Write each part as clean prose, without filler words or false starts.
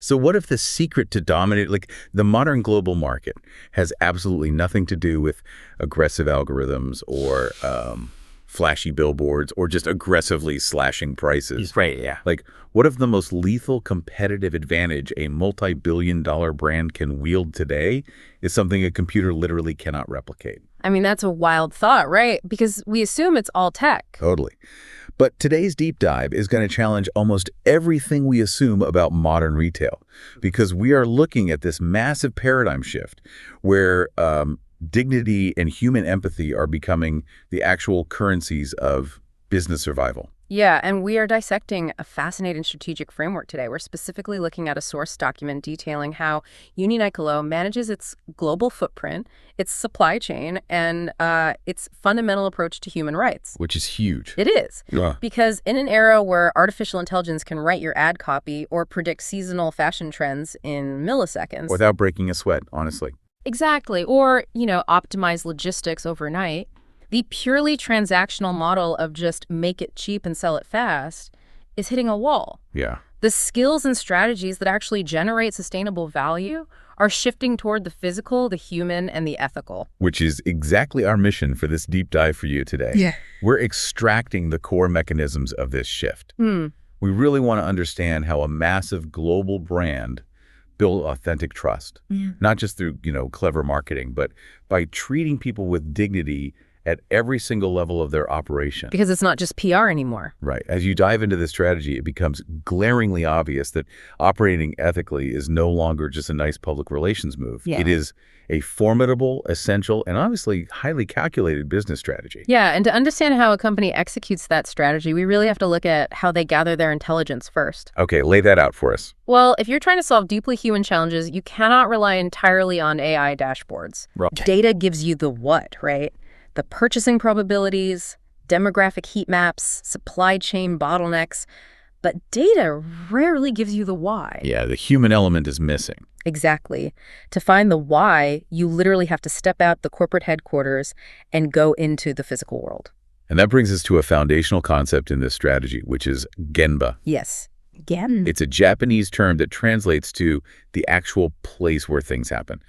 So what if the secret to dominate, like the modern global market, has absolutely nothing to do with aggressive algorithms or flashy billboards or just aggressively slashing prices? Right, yeah. Like, what if the most lethal competitive advantage a multi-billion-dollar brand can wield today is something a computer literally cannot replicate? I mean, that's a wild thought, right? Because we assume it's all tech. Totally. But today's deep dive is going to challenge almost everything we assume about modern retail, because we are looking at this massive paradigm shift where dignity and human empathy are becoming the actual currencies of business survival. Yeah, and we are dissecting a fascinating strategic framework today. We're specifically looking at a source document detailing how UNIQLO manages its global footprint, its supply chain, and its fundamental approach to human rights. Which is huge. It is. Yeah. Because in an era where artificial intelligence can write your ad copy or predict seasonal fashion trends in milliseconds. Without breaking a sweat, honestly. Exactly. Or, optimize logistics overnight. The purely transactional model of just make it cheap and sell it fast is hitting a wall. Yeah. The skills and strategies that actually generate sustainable value are shifting toward the physical, the human, and the ethical. Which is exactly our mission for this deep dive for you today. Yeah. We're extracting the core mechanisms of this shift. We really want to understand how a massive global brand build authentic trust, not just through, clever marketing, but by treating people with dignity at every single level of their operation. Because it's not just PR anymore. Right. As you dive into this strategy, it becomes glaringly obvious that operating ethically is no longer just a nice public relations move. Yeah. It is a formidable, essential, and obviously highly calculated business strategy. Yeah, and to understand how a company executes that strategy, we really have to look at how they gather their intelligence first. Okay, lay that out for us. Well, if you're trying to solve deeply human challenges, you cannot rely entirely on AI dashboards. Right. Data gives you the what, right? The purchasing probabilities, demographic heat maps, supply chain bottlenecks. But data rarely gives you the why. Yeah, the human element is missing. Exactly. To find the why, you literally have to step out the corporate headquarters and go into the physical world. And that brings us to a foundational concept in this strategy, which is Genba. Yes. Gen. It's a Japanese term that translates to the actual place where things happen.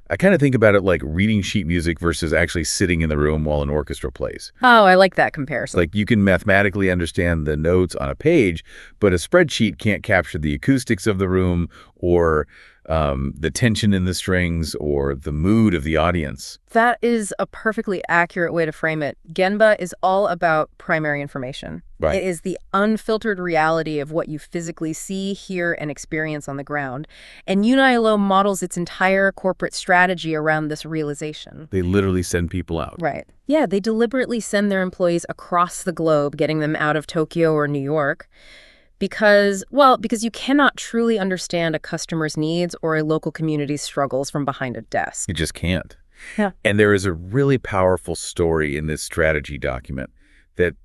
I kind of think about it like reading sheet music versus actually sitting in the room while an orchestra plays. Oh, I like that comparison. Like you can mathematically understand the notes on a page, but a spreadsheet can't capture the acoustics of the room or the tension in the strings or the mood of the audience. That is a perfectly accurate way to frame it. Genba is all about primary information. Right. It is the unfiltered reality of what you physically see, hear, and experience on the ground. And UNIQLO models its entire corporate strategy around this realization. They literally send people out. Right. Yeah, they deliberately send their employees across the globe, getting them out of Tokyo or New York. Because you cannot truly understand a customer's needs or a local community's struggles from behind a desk. You just can't. Yeah. And there is a really powerful story in this strategy document that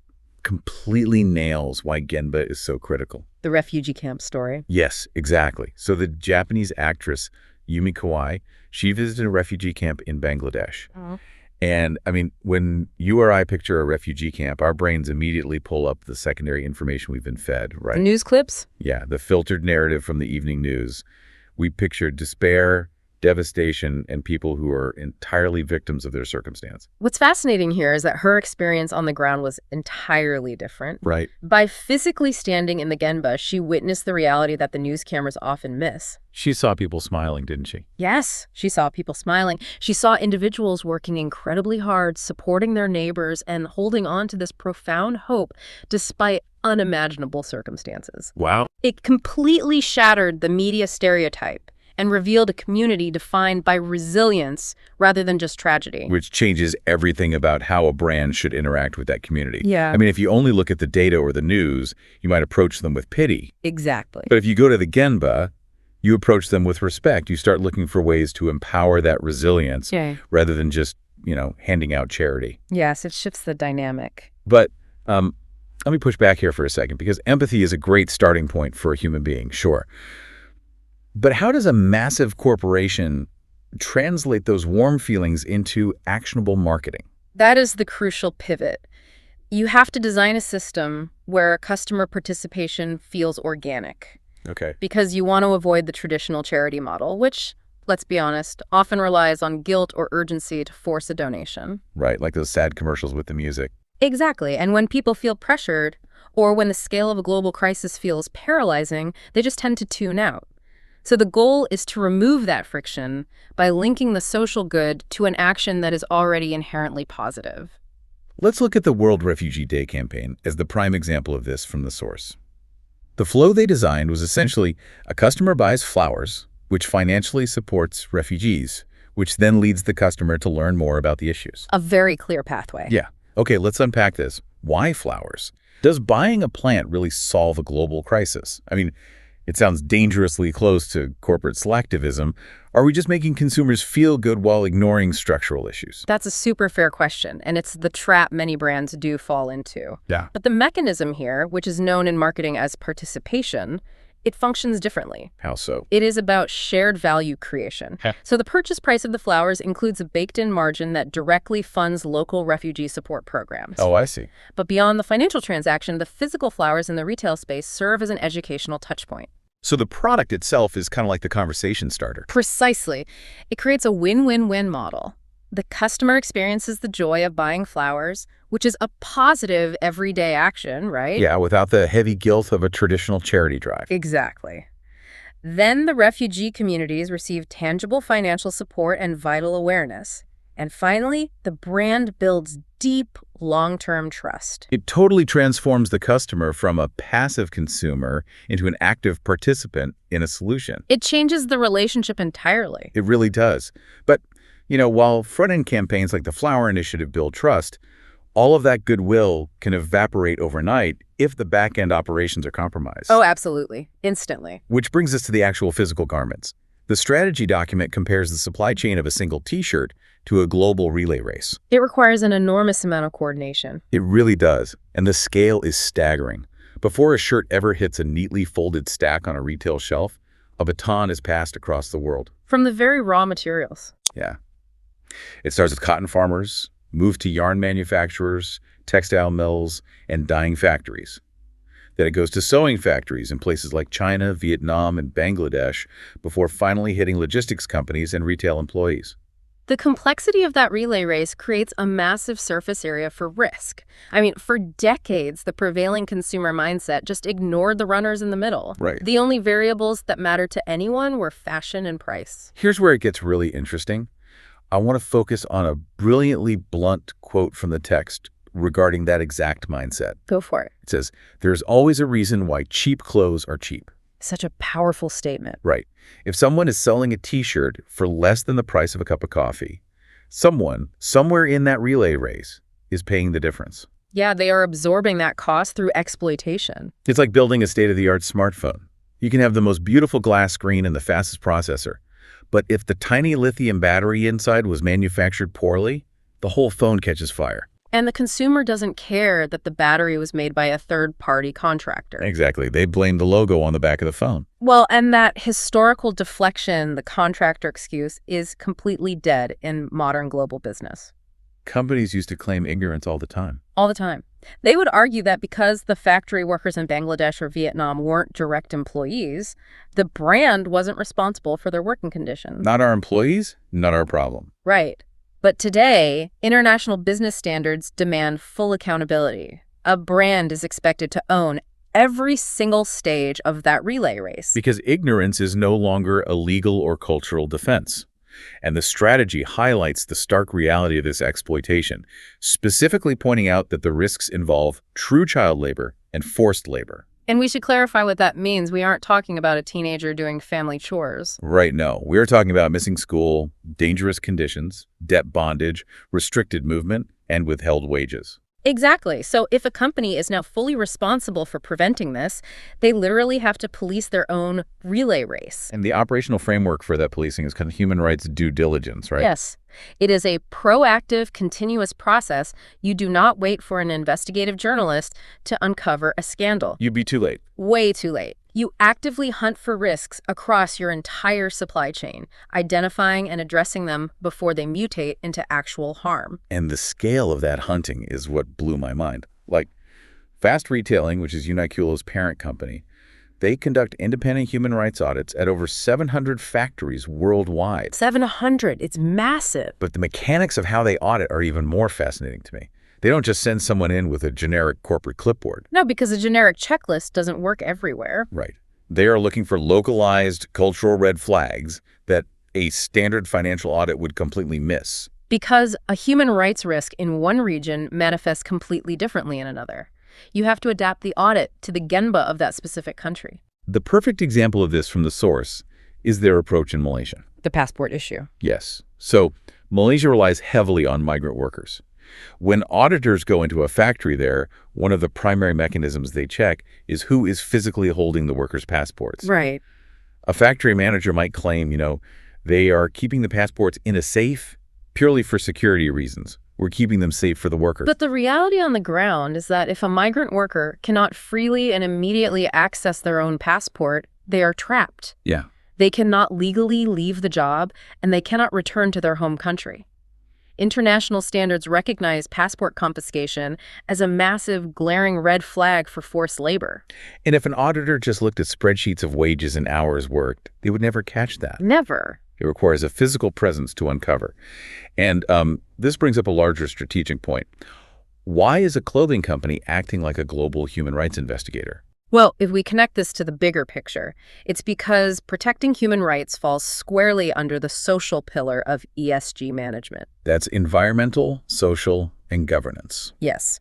completely nails why Genba is so critical. The refugee camp story. Yes, exactly. So the Japanese actress Yumi Kawai, she visited a refugee camp in Bangladesh. Oh. And I mean, when you or I picture a refugee camp, our brains immediately pull up the secondary information we've been fed, right? The news clips? Yeah, the filtered narrative from the evening news. We picture despair, devastation, and people who are entirely victims of their circumstance. What's fascinating here is that her experience on the ground was entirely different. Right. By physically standing in the Genba, she witnessed the reality that the news cameras often miss. She saw people smiling, didn't she? Yes, she saw people smiling. She saw individuals working incredibly hard, supporting their neighbors, and holding on to this profound hope despite unimaginable circumstances. Wow. It completely shattered the media stereotype and revealed a community defined by resilience rather than just tragedy. Which changes everything about how a brand should interact with that community. Yeah. I mean, if you only look at the data or the news, you might approach them with pity. Exactly. But if you go to the Genba, you approach them with respect. You start looking for ways to empower that resilience rather than just, handing out charity. Yes, it shifts the dynamic. But let me push back here for a second, because empathy is a great starting point for a human being, sure. But how does a massive corporation translate those warm feelings into actionable marketing? That is the crucial pivot. You have to design a system where customer participation feels organic. Okay. because you want to avoid the traditional charity model, which, let's be honest, often relies on guilt or urgency to force a donation. Right, like those sad commercials with the music. Exactly. And when people feel pressured, or when the scale of a global crisis feels paralyzing, they just tend to tune out. So the goal is to remove that friction by linking the social good to an action that is already inherently positive. Let's look at the World Refugee Day campaign as the prime example of this from the source. The flow they designed was essentially a customer buys flowers, which financially supports refugees, which then leads the customer to learn more about the issues. A very clear pathway. Yeah. Okay, let's unpack this. Why flowers? Does buying a plant really solve a global crisis? I mean, it sounds dangerously close to corporate selectivism. Are we just making consumers feel good while ignoring structural issues? That's a super fair question, and it's the trap many brands do fall into. Yeah. But the mechanism here, which is known in marketing as participation, it functions differently. How so? It is about shared value creation. So the purchase price of the flowers includes a baked-in margin that directly funds local refugee support programs. Oh, I see. But beyond the financial transaction, the physical flowers in the retail space serve as an educational touchpoint. So the product itself is kind of like the conversation starter. Precisely. It creates a win-win-win model. The customer experiences the joy of buying flowers, which is a positive everyday action, right? Yeah, without the heavy guilt of a traditional charity drive. Exactly. Then the refugee communities receive tangible financial support and vital awareness. And finally, the brand builds deep, long-term trust. It totally transforms the customer from a passive consumer into an active participant in a solution. It changes the relationship entirely. It really does. But, while front-end campaigns like the Flower Initiative build trust, all of that goodwill can evaporate overnight if the back-end operations are compromised. Oh, absolutely. Instantly. Which brings us to the actual physical garments. The strategy document compares the supply chain of a single T-shirt to a global relay race. It requires an enormous amount of coordination. It really does, and the scale is staggering. Before a shirt ever hits a neatly folded stack on a retail shelf, a baton is passed across the world. From the very raw materials. Yeah. It starts with cotton farmers, moves to yarn manufacturers, textile mills, and dyeing factories. Then it goes to sewing factories in places like China, Vietnam, and Bangladesh before finally hitting logistics companies and retail employees. The complexity of that relay race creates a massive surface area for risk. I mean, for decades, the prevailing consumer mindset just ignored the runners in the middle. Right. The only variables that mattered to anyone were fashion and price. Here's where it gets really interesting. I want to focus on a brilliantly blunt quote from the text regarding that exact mindset. Go for it. It says, "There's always a reason why cheap clothes are cheap." Such a powerful statement. Right. If someone is selling a T-shirt for less than the price of a cup of coffee, someone, somewhere in that relay race, is paying the difference. Yeah, they are absorbing that cost through exploitation. It's like building a state-of-the-art smartphone. You can have the most beautiful glass screen and the fastest processor, but if the tiny lithium battery inside was manufactured poorly, the whole phone catches fire. And the consumer doesn't care that the battery was made by a third-party contractor. Exactly. They blame the logo on the back of the phone. Well, and that historical deflection, the contractor excuse, is completely dead in modern global business. Companies used to claim ignorance all the time. All the time. They would argue that because the factory workers in Bangladesh or Vietnam weren't direct employees, the brand wasn't responsible for their working conditions. Not our employees, not our problem. Right. But today, international business standards demand full accountability. A brand is expected to own every single stage of that relay race. Because ignorance is no longer a legal or cultural defense. And the strategy highlights the stark reality of this exploitation, specifically pointing out that the risks involve true child labor and forced labor. And we should clarify what that means. We aren't talking about a teenager doing family chores. Right, no. We're talking about missing school, dangerous conditions, debt bondage, restricted movement, and withheld wages. Exactly. So if a company is now fully responsible for preventing this, they literally have to police their own relay race. And the operational framework for that policing is kind of human rights due diligence, right? Yes. It is a proactive, continuous process. You do not wait for an investigative journalist to uncover a scandal. You'd be too late. Way too late. You actively hunt for risks across your entire supply chain, identifying and addressing them before they mutate into actual harm. And the scale of that hunting is what blew my mind. Like, Fast Retailing, which is UNIQLO's parent company, They conduct independent human rights audits at over 700 factories worldwide. 700. It's massive. But the mechanics of how they audit are even more fascinating to me. They don't just send someone in with a generic corporate clipboard. No, because a generic checklist doesn't work everywhere. Right. They are looking for localized cultural red flags that a standard financial audit would completely miss. Because a human rights risk in one region manifests completely differently in another. You have to adapt the audit to the Genba of that specific country. The perfect example of this from the source is their approach in Malaysia. The passport issue. Yes. So Malaysia relies heavily on migrant workers. When auditors go into a factory there, one of the primary mechanisms they check is who is physically holding the workers' passports. Right. A factory manager might claim, they are keeping the passports in a safe purely for security reasons. We're keeping them safe for the workers. But the reality on the ground is that if a migrant worker cannot freely and immediately access their own passport, they are trapped. Yeah. They cannot legally leave the job, and they cannot return to their home country. International standards recognize passport confiscation as a massive, glaring red flag for forced labor. And if an auditor just looked at spreadsheets of wages and hours worked, they would never catch that. Never. It requires a physical presence to uncover. And this brings up a larger strategic point. Why is a clothing company acting like a global human rights investigator? Well, if we connect this to the bigger picture, it's because protecting human rights falls squarely under the social pillar of ESG management. That's environmental, social, and governance. Yes.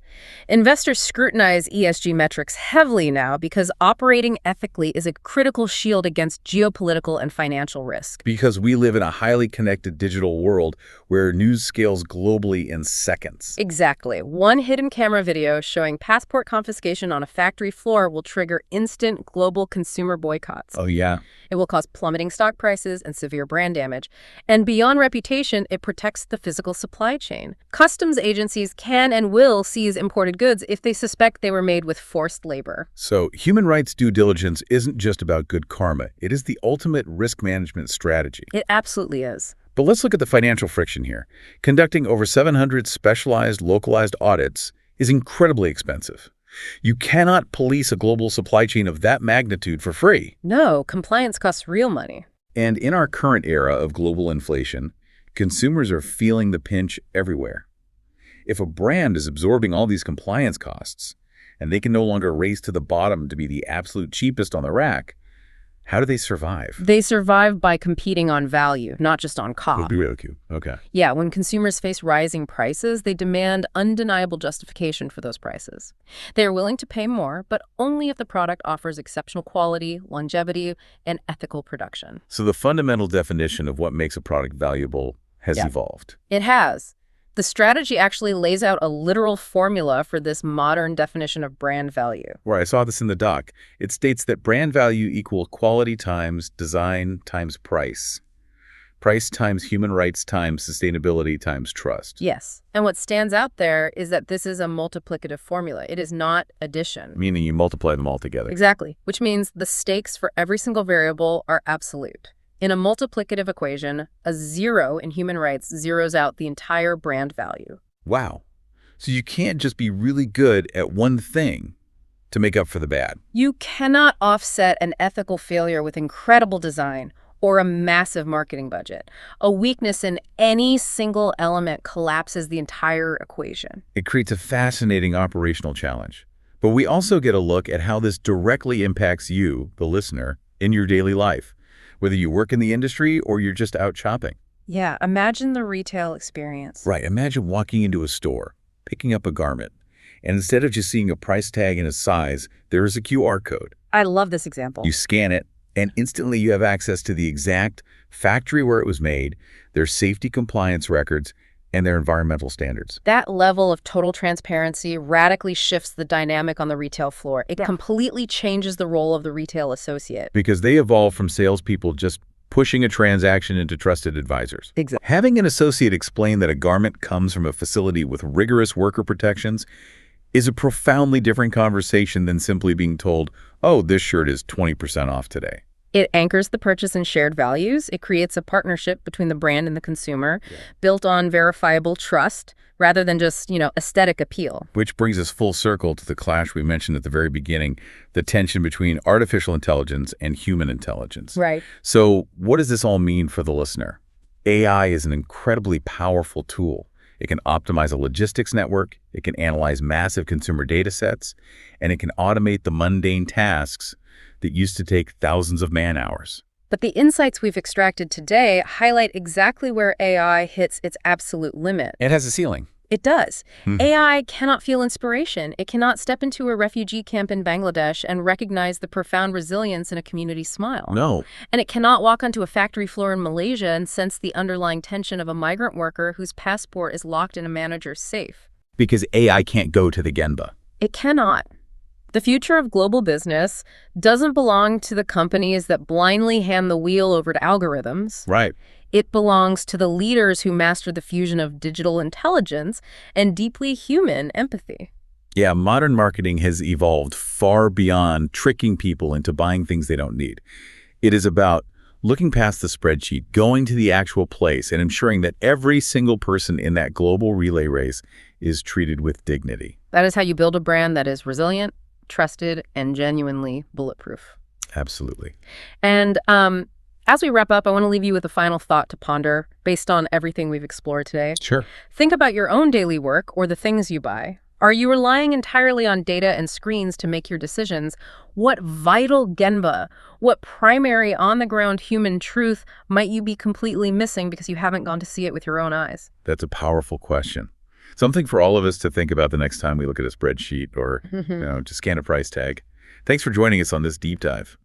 Investors scrutinize ESG metrics heavily now because operating ethically is a critical shield against geopolitical and financial risk. Because we live in a highly connected digital world where news scales globally in seconds. Exactly. One hidden camera video showing passport confiscation on a factory floor will trigger instant global consumer boycotts. Oh, yeah. It will cause plummeting stock prices and severe brand damage. And beyond reputation, it protects the physical supply chain. Customs agencies can and will seize imported goods if they suspect they were made with forced labor. So human rights due diligence isn't just about good karma. It is the ultimate risk management strategy. It absolutely is. But let's look at the financial friction here. Conducting over 700 specialized, localized audits is incredibly expensive. You cannot police a global supply chain of that magnitude for free. No, compliance costs real money. And in our current era of global inflation, consumers are feeling the pinch everywhere. If a brand is absorbing all these compliance costs, and they can no longer race to the bottom to be the absolute cheapest on the rack, how do they survive? They survive by competing on value, not just on cost. Okay. Yeah, when consumers face rising prices, they demand undeniable justification for those prices. They are willing to pay more, but only if the product offers exceptional quality, longevity, and ethical production. So the fundamental definition of what makes a product valuable has evolved. It has. The strategy actually lays out a literal formula for this modern definition of brand value. Where I saw this in the doc, it states that brand value equal quality times design times price. Price times human rights times sustainability times trust. Yes. And what stands out there is that this is a multiplicative formula. It is not addition. Meaning you multiply them all together. Exactly. Which means the stakes for every single variable are absolute. In a multiplicative equation, a 0 in human rights zeroes out the entire brand value. Wow. So you can't just be really good at one thing to make up for the bad. You cannot offset an ethical failure with incredible design or a massive marketing budget. A weakness in any single element collapses the entire equation. It creates a fascinating operational challenge. But we also get a look at how this directly impacts you, the listener, in your daily life, whether you work in the industry or you're just out shopping. Yeah, imagine the retail experience. Right. Imagine walking into a store, picking up a garment, and instead of just seeing a price tag and a size, there is a QR code. I love this example. You scan it, and instantly you have access to the exact factory where it was made, their safety compliance records, and their environmental standards. That level of total transparency radically shifts the dynamic on the retail floor. It completely changes the role of the retail associate. Because they evolve from salespeople just pushing a transaction into trusted advisors. Exactly. Having an associate explain that a garment comes from a facility with rigorous worker protections is a profoundly different conversation than simply being told, oh, this shirt is 20% off today. It anchors the purchase in shared values. It creates a partnership between the brand and the consumer, built on verifiable trust rather than just, aesthetic appeal. Which brings us full circle to the clash we mentioned at the very beginning, the tension between artificial intelligence and human intelligence. Right. So what does this all mean for the listener? AI is an incredibly powerful tool. It can optimize a logistics network, it can analyze massive consumer data sets, and it can automate the mundane tasks that used to take thousands of man-hours. But the insights we've extracted today highlight exactly where AI hits its absolute limit. It has a ceiling. It does. AI cannot feel inspiration. It cannot step into a refugee camp in Bangladesh and recognize the profound resilience in a community smile. No. And it cannot walk onto a factory floor in Malaysia and sense the underlying tension of a migrant worker whose passport is locked in a manager's safe. Because AI can't go to the Genba. It cannot. The future of global business doesn't belong to the companies that blindly hand the wheel over to algorithms. Right. It belongs to the leaders who master the fusion of digital intelligence and deeply human empathy. Yeah, modern marketing has evolved far beyond tricking people into buying things they don't need. It is about looking past the spreadsheet, going to the actual place, and ensuring that every single person in that global relay race is treated with dignity. That is how you build a brand that is resilient, trusted, and genuinely bulletproof. Absolutely. And as we wrap up, I want to leave you with a final thought to ponder based on everything we've explored today. Sure. Think about your own daily work or the things you buy. Are you relying entirely on data and screens to make your decisions? What vital Genba, what primary on-the-ground human truth might you be completely missing because you haven't gone to see it with your own eyes? That's a powerful question. Something for all of us to think about the next time we look at a spreadsheet or to scan a price tag. Thanks for joining us on this deep dive.